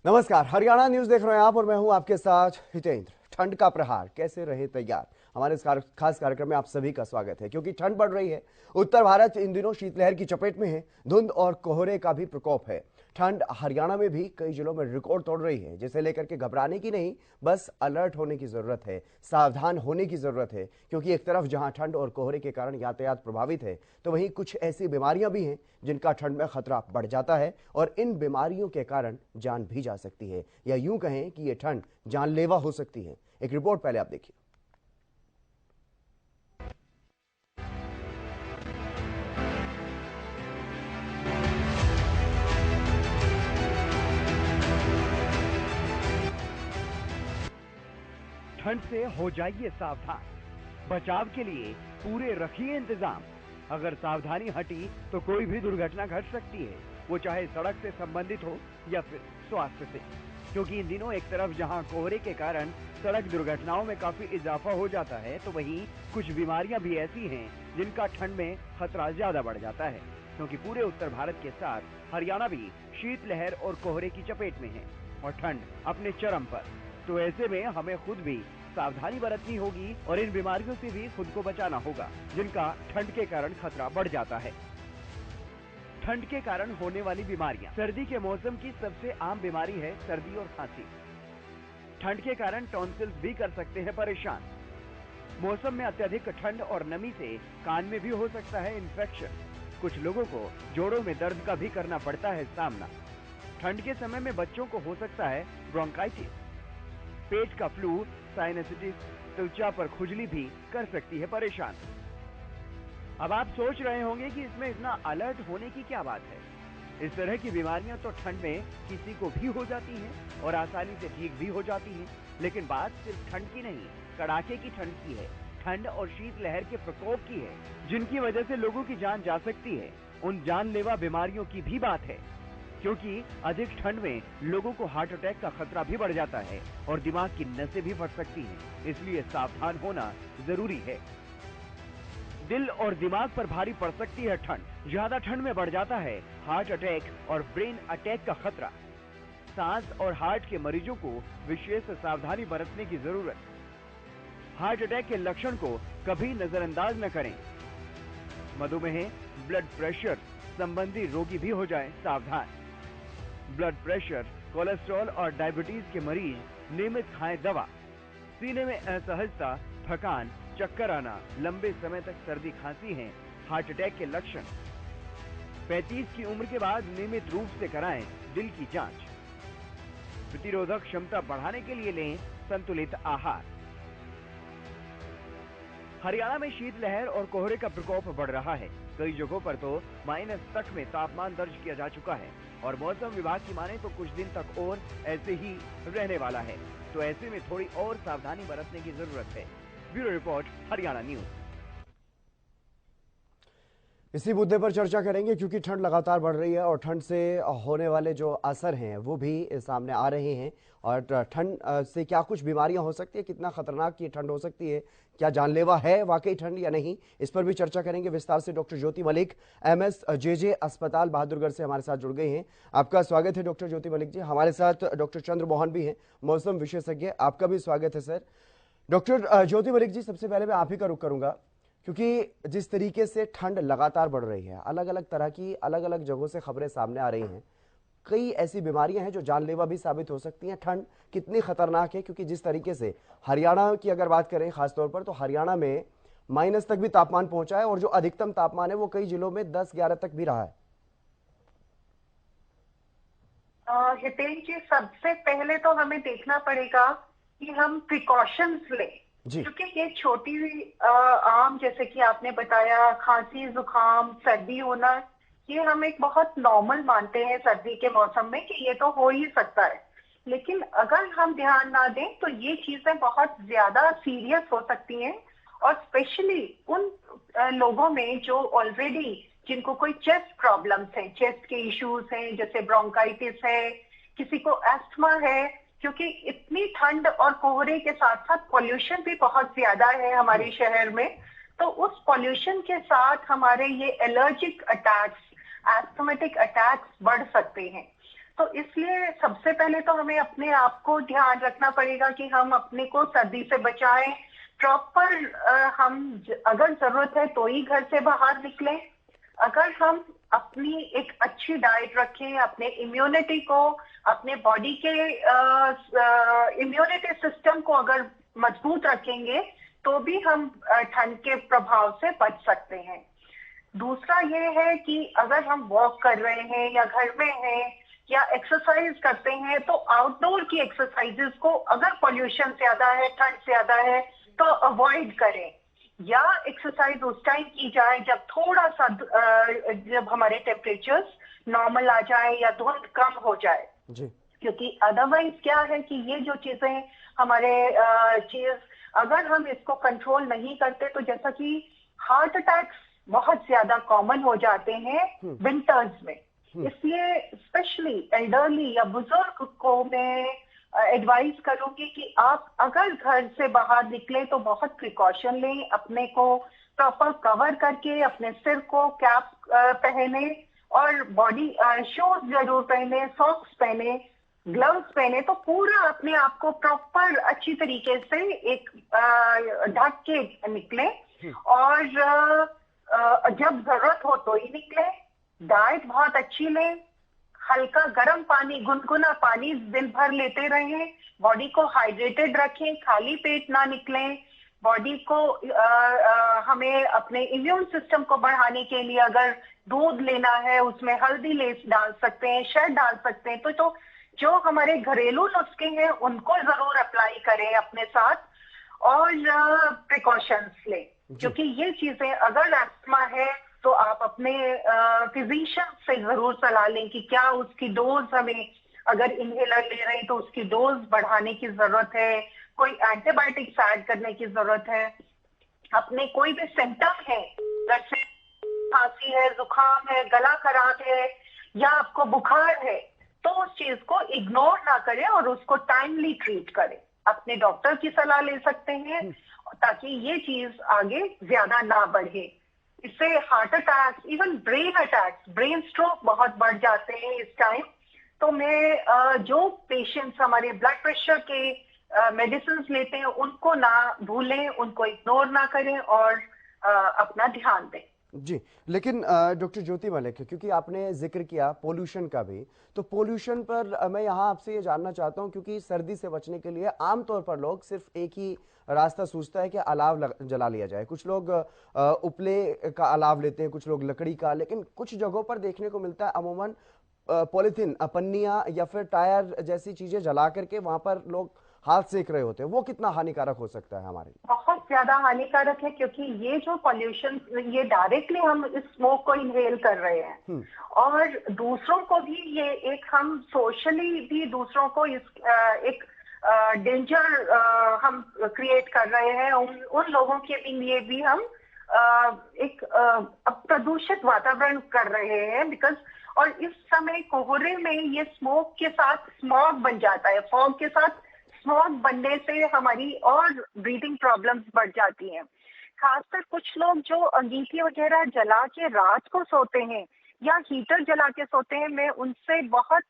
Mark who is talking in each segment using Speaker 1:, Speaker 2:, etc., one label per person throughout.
Speaker 1: नमस्कार, हरियाणा न्यूज देख रहे हैं आप और मैं हूं आपके साथ हितेंद्र। ठंड का प्रहार, कैसे रहे तैयार, हमारे इस खास कार्यक्रम में आप सभी का स्वागत है। क्योंकि ठंड बढ़ रही है, उत्तर भारत इन दिनों शीतलहर की चपेट में है। धुंध और कोहरे का भी प्रकोप है। ठंड हरियाणा में भी कई जिलों में रिकॉर्ड तोड़ रही है, जिसे लेकर के घबराने की नहीं, बस अलर्ट होने की जरूरत है, सावधान होने की जरूरत है। क्योंकि एक तरफ जहां ठंड और कोहरे के कारण यातायात प्रभावित है, तो वहीं कुछ ऐसी बीमारियां भी हैं जिनका ठंड में खतरा बढ़ जाता है और इन बीमारियों के कारण जान भी जा सकती है, या यूं कहें कि ये ठंड जानलेवा हो सकती है। एक रिपोर्ट पहले आप देखिए।
Speaker 2: ठंड से हो जाइए सावधान। बचाव के लिए पूरे रखिए इंतजाम। अगर सावधानी हटी तो कोई भी दुर्घटना घट सकती है, वो चाहे सड़क से संबंधित हो या फिर स्वास्थ्य से। क्योंकि इन दिनों एक तरफ जहां कोहरे के कारण सड़क दुर्घटनाओं में काफी इजाफा हो जाता है, तो वहीं कुछ बीमारियां भी ऐसी हैं जिनका ठंड में खतरा ज्यादा बढ़ जाता है। क्योंकि पूरे उत्तर भारत के साथ हरियाणा भी शीतलहर और कोहरे की चपेट में है और ठंड अपने चरम पर। तो ऐसे में हमें खुद भी सावधानी बरतनी होगी और इन बीमारियों से भी खुद को बचाना होगा जिनका ठंड के कारण खतरा बढ़ जाता है। ठंड के कारण होने वाली बीमारियां। सर्दी के मौसम की सबसे आम बीमारी है सर्दी और खांसी। ठंड के कारण टॉन्सिल्स भी कर सकते हैं परेशान। मौसम में अत्यधिक ठंड और नमी से कान में भी हो सकता है इन्फेक्शन। कुछ लोगों को जोड़ों में दर्द का भी करना पड़ता है सामना। ठंड के समय में बच्चों को हो सकता है ब्रोंकाइटिस, पेट का फ्लू, साइनसाइटिस, त्वचा पर खुजली भी कर सकती है परेशान। अब आप सोच रहे होंगे कि इसमें इतना अलर्ट होने की क्या बात है। इस तरह की बीमारियां तो ठंड में किसी को भी हो जाती हैं और आसानी से ठीक भी हो जाती हैं। लेकिन बात सिर्फ ठंड की नहीं, कड़ाके की ठंड की है। ठंड और शीतलहर के प्रकोप की है, जिनकी वजह से लोगों की जान जा सकती है। उन जानलेवा बीमारियों की भी बात है। क्योंकि अधिक ठंड में लोगों को हार्ट अटैक का खतरा भी बढ़ जाता है और दिमाग की नसें भी फट सकती हैं। इसलिए सावधान होना जरूरी है। दिल और दिमाग पर भारी पड़ सकती है ठंड। ज्यादा ठंड में बढ़ जाता है हार्ट अटैक और ब्रेन अटैक का खतरा। सांस और हार्ट के मरीजों को विशेष सावधानी बरतने की जरूरत। हार्ट अटैक के लक्षण को कभी नजरअंदाज न करें। मधुमेह, ब्लड प्रेशर संबंधी रोगी भी हो जाएं सावधान। ब्लड प्रेशर, कोलेस्ट्रॉल और डायबिटीज के मरीज नियमित खाएं दवा। सीने में असहजता, थकान, चक्कर आना, लंबे समय तक सर्दी खांसी हैं हार्ट अटैक के लक्षण। 35 की उम्र के बाद नियमित रूप से कराएं दिल की जांच। प्रतिरोधक क्षमता बढ़ाने के लिए लें संतुलित आहार। हरियाणा में शीतलहर और कोहरे का प्रकोप बढ़ रहा है। कई जगहों पर तो माइनस तक में तापमान दर्ज किया जा चुका है और मौसम विभाग की माने तो कुछ दिन तक और ऐसे ही रहने वाला है। तो ऐसे में थोड़ी और सावधानी बरतने की जरूरत है। Bureau report, Haryana news.
Speaker 1: इसी मुद्दे पर चर्चा करेंगे क्योंकि ठंड लगातार बढ़ रही है और ठंड से होने वाले जो असर हैं वो भी सामने आ रहे हैं। और ठंड से क्या कुछ बीमारियां हो सकती है, कितना खतरनाक ये ठंड हो सकती है, क्या जानलेवा है वाकई ठंड या नहीं, इस पर भी चर्चा करेंगे विस्तार से। डॉक्टर ज्योति मलिक MSJJ अस्पताल बहादुरगढ़ से हमारे साथ जुड़ गए हैं। आपका स्वागत है डॉक्टर ज्योति मलिक जी। हमारे साथ डॉक्टर चंद्र मोहन भी हैं, मौसम विशेषज्ञ, आपका भी स्वागत है सर। डॉक्टर ज्योति मलिक जी, सबसे पहले मैं आप ही का रुख करूंगा क्योंकि जिस तरीके से ठंड लगातार बढ़ रही है, अलग अलग तरह की अलग अलग जगहों से खबरें सामने आ रही हैं। कई ऐसी बीमारियां हैं जो जानलेवा भी साबित हो सकती हैं। ठंड कितनी खतरनाक है, क्योंकि जिस तरीके से हरियाणा की अगर बात करें खासतौर पर, तो हरियाणा में माइनस तक भी तापमान पहुंचा है और जो अधिकतम तापमान है वो कई जिलों में 10-11 तक भी रहा है।
Speaker 3: हितेश जी, सबसे पहले तो हमें देखना पड़ेगा कि हम प्रिकॉशंस लें, क्योंकि ये छोटी आम, जैसे कि आपने बताया, खांसी, जुकाम, सर्दी होना, ये हम एक बहुत नॉर्मल मानते हैं सर्दी के मौसम में कि ये तो हो ही सकता है। लेकिन अगर हम ध्यान ना दें तो ये चीजें बहुत ज्यादा सीरियस हो सकती हैं, और स्पेशली उन लोगों में जो ऑलरेडी, जिनको कोई चेस्ट प्रॉब्लम्स हैं, चेस्ट के इश्यूज हैं, जैसे ब्रोंकाइटिस है, किसी को एस्थमा है, क्योंकि इतनी ठंड और कोहरे के साथ साथ पॉल्यूशन भी बहुत ज्यादा है हमारे शहर में। तो उस पॉल्यूशन के साथ हमारे ये एलर्जिक अटैक्स, एस्थमेटिक अटैक्स बढ़ सकते हैं। तो इसलिए सबसे पहले तो हमें अपने आप को ध्यान रखना पड़ेगा कि हम अपने को सर्दी से बचाएं। प्रॉपर हम अगर जरूरत है तो ही घर से बाहर निकलें। अगर हम अपनी एक अच्छी डाइट रखें, अपने इम्यूनिटी को, अपने बॉडी के इम्यूनिटी सिस्टम को अगर मजबूत रखेंगे तो भी हम ठंड के प्रभाव से बच सकते हैं। दूसरा ये है कि अगर हम वॉक कर रहे हैं या घर में हैं या एक्सरसाइज करते हैं तो आउटडोर की एक्सरसाइजेस को, अगर पोल्यूशन ज्यादा है, ठंड ज्यादा है, तो अवॉइड करें। या एक्सरसाइज उस टाइम की जाए जब थोड़ा सा जब हमारे टेम्परेचर्स नॉर्मल आ जाए या धुंध कम हो जाए
Speaker 1: जी।
Speaker 3: क्योंकि अदरवाइज क्या है कि ये जो चीजें हमारे चीज अगर हम इसको कंट्रोल नहीं करते तो जैसा कि हार्ट अटैक्स बहुत ज्यादा कॉमन हो जाते हैं विंटर्स में। इसलिए स्पेशली एल्डरली या बुजुर्ग को मैं एडवाइस करूंगी कि आप अगर घर से बाहर निकले तो बहुत प्रिकॉशन लें, अपने को प्रॉपर कवर करके अपने सिर को कैप पहने और बॉडी शूज जरूर पहने, सॉक्स पहने, ग्लव्स पहने, तो पूरा अपने आप को प्रॉपर अच्छी तरीके से एक ढक के निकले। और जब जरूरत हो तो ही निकले। डाइट बहुत अच्छी लें, हल्का गर्म पानी, गुनगुना पानी दिन भर लेते रहें, बॉडी को हाइड्रेटेड रखें, खाली पेट ना निकलें। बॉडी को हमें अपने इम्यून सिस्टम को बढ़ाने के लिए अगर दूध लेना है उसमें हल्दी लेस डाल सकते हैं, शहद डाल सकते हैं। तो जो हमारे घरेलू नुस्खे हैं उनको जरूर अप्लाई करें अपने साथ और प्रिकॉशंस लें, क्योंकि ये चीजें अगर अस्थमा है तो आप अपने फिजिशियन से जरूर सलाह लें कि क्या उसकी डोज, हमें अगर इनहेलर ले रहे हैं तो उसकी डोज बढ़ाने की जरूरत है, कोई एंटीबायोटिक्स ऐड करने की जरूरत है। अपने कोई भी सिम्टम है, जैसे खांसी है, जुकाम है, गला खराब है या आपको बुखार है, तो उस चीज को इग्नोर ना करें और उसको टाइमली ट्रीट करें। अपने डॉक्टर की सलाह ले सकते हैं ताकि ये चीज आगे ज्यादा ना बढ़े। इससे heart attacks, even brain attacks, brain stroke बहुत बढ़ जाते हैं इस टाइम। तो मैं जो पेशेंट्स हमारे ब्लड प्रेशर के मेडिसिन लेते हैं उनको ना भूलें, उनको इग्नोर ना करें और अपना ध्यान दें।
Speaker 1: जी, लेकिन डॉक्टर ज्योति मलिक, क्योंकि आपने जिक्र किया पोल्यूशन का भी, तो पोल्यूशन पर मैं यहाँ आपसे ये जानना चाहता हूँ, क्योंकि सर्दी से बचने के लिए आमतौर पर लोग सिर्फ एक ही रास्ता सूझता है कि अलाव जला लिया जाए। कुछ लोग उपले का अलाव लेते हैं, कुछ लोग लकड़ी का, लेकिन कुछ जगहों पर देखने को मिलता है अमूमन पॉलिथीन, पन्नियां या फिर टायर जैसी चीजें जला करके वहां पर लोग हाथ सेक रहे होते हैं। वो कितना हानिकारक हो सकता है हमारे लिए?
Speaker 3: बहुत ज्यादा हानिकारक है, क्योंकि ये जो पॉल्यूशन, ये डायरेक्टली हम इस स्मोक को इनहेल कर रहे हैं और दूसरों को भी ये एक, हम सोशली भी दूसरों को इस एक डेंजर हम क्रिएट कर रहे हैं। उन लोगों के लिए भी हम एक प्रदूषित वातावरण कर रहे हैं। बिकॉज और इस समय कोहरे में ये स्मोक के साथ स्मॉग बन जाता है, फॉग के साथ स्मॉग बनने से हमारी और ब्रीदिंग प्रॉब्लम्स बढ़ जाती हैं। खासकर कुछ लोग जो अंगीठी वगैरह जला के रात को सोते हैं या हीटर जला के सोते हैं, मैं उनसे बहुत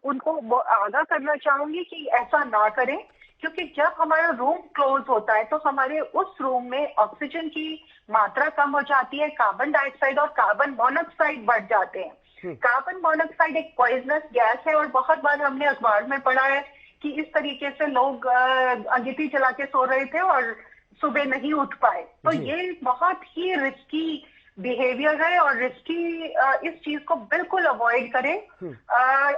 Speaker 3: उनको आगाह करना चाहूंगी कि ऐसा ना करें, क्योंकि जब हमारा रूम क्लोज होता है तो हमारे उस रूम में ऑक्सीजन की मात्रा कम हो जाती है, कार्बन डाइऑक्साइड और कार्बन मोनोऑक्साइड बढ़ जाते हैं। कार्बन मोनोऑक्साइड एक पॉइजनस गैस है और बहुत बार हमने अखबार में पढ़ा है कि इस तरीके से लोग अंगीठी जला के सो रहे थे और सुबह नहीं उठ पाए। तो ये बहुत ही रिस्की बिहेवियर है और रिस्की, इस चीज को बिल्कुल अवॉइड करें।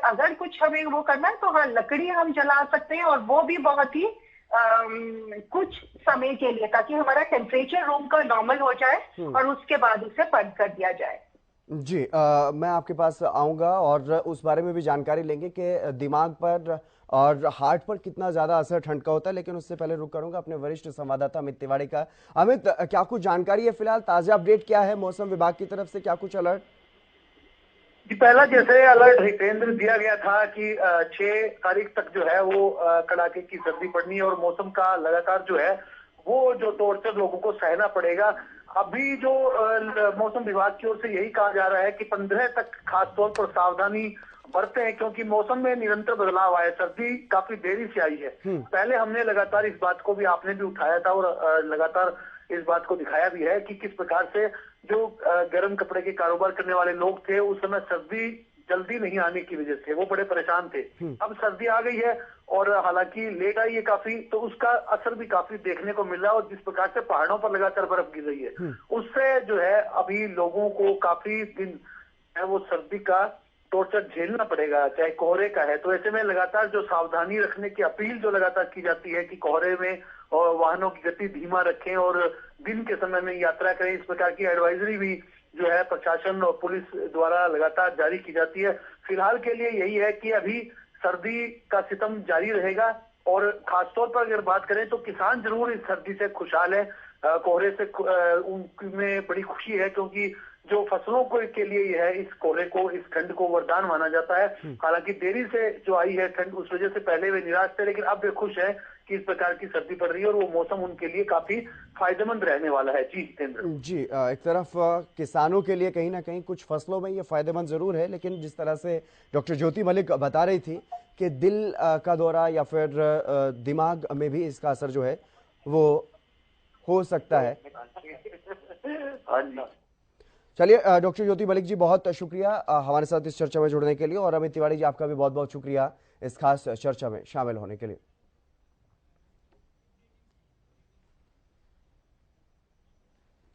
Speaker 3: अगर कुछ हमें वो करना है तो हाँ, लकड़ी हम जला सकते हैं और वो भी बहुत ही कुछ समय के लिए, ताकि हमारा टेम्परेचर रूम का नॉर्मल हो जाए और उसके बाद उसे बंद कर दिया जाए।
Speaker 1: जी, मैं आपके पास आऊंगा और उस बारे में भी जानकारी लेंगे कि दिमाग पर और हार्ट पर कितना ज्यादा असर ठंड का होता है, लेकिन उससे पहले रुक करूंगा अपने वरिष्ठ संवाददाता अमित तिवारी का। अमित, क्या कुछ जानकारी है फिलहाल, ताजा अपडेट क्या है मौसम विभाग की तरफ से, क्या कुछ अलर्ट?
Speaker 4: जी, पहला जैसे अलर्ट केंद्र दिया गया था कि 6 तारीख तक जो है वो कड़ाके की सर्दी पड़नी है और मौसम का लगातार जो है वो जो टॉर्चर लोगों को सहना पड़ेगा। अभी जो मौसम विभाग की ओर से यही कहा जा रहा है कि 15 तक खासतौर पर सावधानी बरते हैं, क्योंकि मौसम में निरंतर बदलाव आया, सर्दी काफी देरी से आई है। पहले हमने लगातार इस बात को भी, आपने भी उठाया था और लगातार इस बात को दिखाया भी है कि किस प्रकार से जो गर्म कपड़े के कारोबार करने वाले लोग थे उस समय सर्दी जल्दी नहीं आने की वजह से वो बड़े परेशान थे। अब सर्दी आ गई है और हालांकि लेट आई है काफी, तो उसका असर भी काफी देखने को मिल रहा है। और जिस प्रकार से पहाड़ों पर लगातार बर्फ गिर रही है उससे जो है अभी लोगों को काफी दिन है वो सर्दी का टॉर्चर झेलना पड़ेगा, चाहे कोहरे का है। तो ऐसे में लगातार जो सावधानी रखने की अपील जो लगातार की जाती है कि कोहरे में और वाहनों की गति धीमा रखें और दिन के समय में यात्रा करें, इस प्रकार की एडवाइजरी भी जो है प्रशासन और पुलिस द्वारा लगातार जारी की जाती है। फिलहाल के लिए यही है कि अभी सर्दी का सितम जारी रहेगा और खासतौर पर अगर बात करें तो किसान जरूर इस सर्दी से खुशहाल है, कोहरे से उनमें बड़ी खुशी है, क्योंकि जो फसलों को के लिए यह है इस कोहरे को, इस ठंड को वरदान माना जाता है। हालांकि देरी से जो आई है ठंड उस वजह से पहले वे निराश थे, लेकिन अब वे खुश है कि इस प्रकार की सर्दी पड़ रही है और वो मौसम उनके लिए काफी फायदेमंद रहने वाला है। जी जितेंद्र
Speaker 1: जी, एक तरफ किसानों के लिए कहीं ना कहीं कुछ फसलों में ये फायदेमंद जरूर है, लेकिन जिस तरह से डॉक्टर ज्योति मलिक बता रही थी कि दिल का दौरा या फिर दिमाग में भी इसका असर जो है वो हो सकता है।
Speaker 4: हाँ जी,
Speaker 1: चलिए डॉक्टर ज्योति मलिक जी, बहुत शुक्रिया हमारे साथ इस चर्चा में जुड़ने के लिए, और अमित तिवारी जी आपका भी बहुत बहुत शुक्रिया इस खास चर्चा में शामिल होने के लिए।